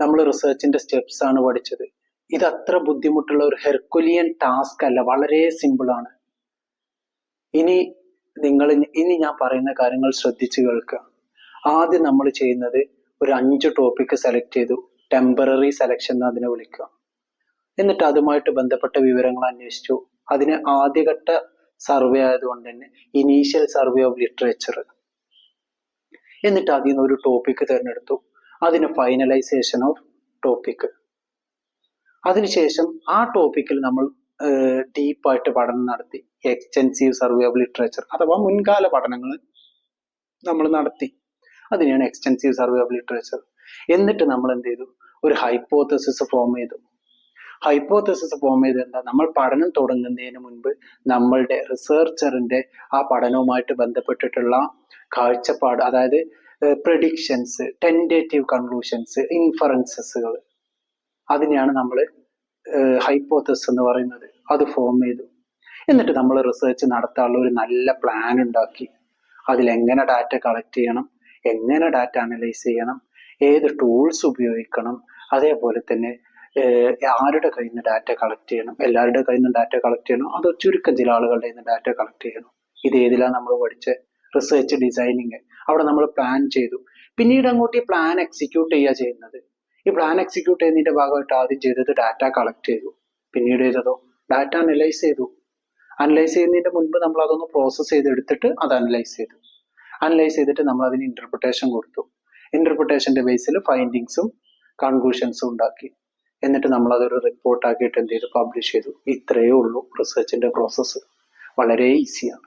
നമ്മൾ റിസർച്ചിന്റെ സ്റ്റെപ്സ് ആണ് പഠിച്ചത്. ഇത് അത്ര ബുദ്ധിമുട്ടുള്ള ഒരു ഹെർക്കുലിയൻ ടാസ്ക് അല്ല, വളരെ സിമ്പിൾ ആണ്. ഇനി ഞാൻ പറയുന്ന കാര്യങ്ങൾ ശ്രദ്ധിച്ചു കേൾക്കുക. ആദ്യം നമ്മൾ ചെയ്യുന്നത് ഒരു 5 ടോപ്പിക് സെലക്ട് ചെയ്തു. ടെമ്പററി സെലക്ഷൻ എന്ന് അതിനെ വിളിക്കുക. എന്നിട്ട് അതുമായിട്ട് ബന്ധപ്പെട്ട വിവരങ്ങൾ അന്വേഷിച്ചു. അതിന് ആദ്യഘട്ട സർവേ ആയതുകൊണ്ട് തന്നെ ഇനീഷ്യൽ സർവേ ഓഫ് ലിറ്ററേച്ചർ. എന്നിട്ട് അതിൽ നിന്ന് ഒരു ടോപ്പിക് തിരഞ്ഞെടുത്തു. അതിന് ഫൈനലൈസേഷൻ ഓഫ് ടോപ്പിക്. അതിനുശേഷം ആ ടോപ്പിക്കിൽ നമ്മൾ ഡീപ്പായിട്ട് പഠനം നടത്തി. എക്സ്റ്റെൻസീവ് സർവേ ഓഫ് ലിറ്ററേച്ചർ അഥവാ മുൻകാല പഠനങ്ങൾ നമ്മൾ നടത്തി. അതിനെയാണ് എക്സ്റ്റെൻസീവ് സർവേ ഓഫ് ലിറ്ററേച്ചർ. എന്നിട്ട് നമ്മൾ എന്ത് ചെയ്തു? ഒരു ഹൈപ്പോത്തസിസ് ഫോം ചെയ്തു. ഹൈപ്പോത്തസിസ് ഫോം ചെയ്ത് എന്താ? നമ്മൾ പഠനം തുടങ്ങുന്നതിന് മുൻപ് നമ്മളുടെ റിസർച്ചറിന്റെ ആ പഠനവുമായിട്ട് ബന്ധപ്പെട്ടിട്ടുള്ള കാഴ്ചപ്പാട്, അതായത് പ്രെഡിക്ഷൻസ്, ടെൻഡേറ്റീവ് കൺക്ലൂഷൻസ്, ഇൻഫറൻസസുകൾ, അതിനെയാണ് നമ്മൾ ഹൈപ്പോത്തസിസ് എന്ന് പറയുന്നത്. അത് ഫോം ചെയ്തു. എന്നിട്ട് നമ്മൾ റിസർച്ച് നടത്താനുള്ള ഒരു നല്ല പ്ലാൻ ഉണ്ടാക്കി. അതിലെങ്ങനെ ഡാറ്റ കളക്ട് ചെയ്യണം, എങ്ങനെ ഡാറ്റ അനലൈസ് ചെയ്യണം, ഏത് ടൂൾസ് ഉപയോഗിക്കണം, അതേപോലെ തന്നെ ആരുടെ കയ്യിൽ നിന്ന് ഡാറ്റ കളക്ട് ചെയ്യണം, എല്ലാവരുടെ കയ്യിൽ നിന്ന് ഡാറ്റ കളക്ട് ചെയ്യണം, അത് ചുരുക്കം ചില ആളുകളുടെ കയ്യിൽ നിന്ന് ഡാറ്റ കളക്ട് ചെയ്യണം. ഇത് ഏതിലാണ് നമ്മൾ പഠിച്ച റിസർച്ച് ഡിസൈനിങ്. അവിടെ നമ്മൾ പ്ലാൻ ചെയ്തു. പിന്നീട് അങ്ങോട്ട് ഈ പ്ലാൻ എക്സിക്യൂട്ട് ചെയ്യുക ചെയ്യുന്നത്. ഈ പ്ലാൻ എക്സിക്യൂട്ട് ചെയ്യുന്നതിന്റെ ഭാഗമായിട്ട് ആദ്യം ചെയ്തത് ഡാറ്റ കളക്ട് ചെയ്തു. പിന്നീട് ചെയ്തതോ ഡാറ്റ അനലൈസ് ചെയ്തു. അനലൈസ് ചെയ്യുന്നതിന്റെ മുൻപ് നമ്മൾ അതൊന്ന് പ്രോസസ്സ് ചെയ്തെടുത്തിട്ട് അത് അനലൈസ് ചെയ്തു. അനലൈസ് ചെയ്തിട്ട് നമ്മൾ അതിന് ഇന്റർപ്രിട്ടേഷൻ കൊടുത്തു. ഇന്റർപ്രിട്ടേഷന്റെ ബേസിൽ ഫൈൻഡിങ്സും കൺക്ലൂഷൻസും ഉണ്ടാക്കി. എന്നിട്ട് നമ്മൾ അതൊരു റിപ്പോർട്ട് ആക്കിയിട്ട് എന്ത് ചെയ്തു? പബ്ലിഷ് ചെയ്തു. ഇത്രയേ ഉള്ളൂ റിസർച്ചിന്റെ പ്രോസസ്സ്. വളരെ ഈസിയാണ്.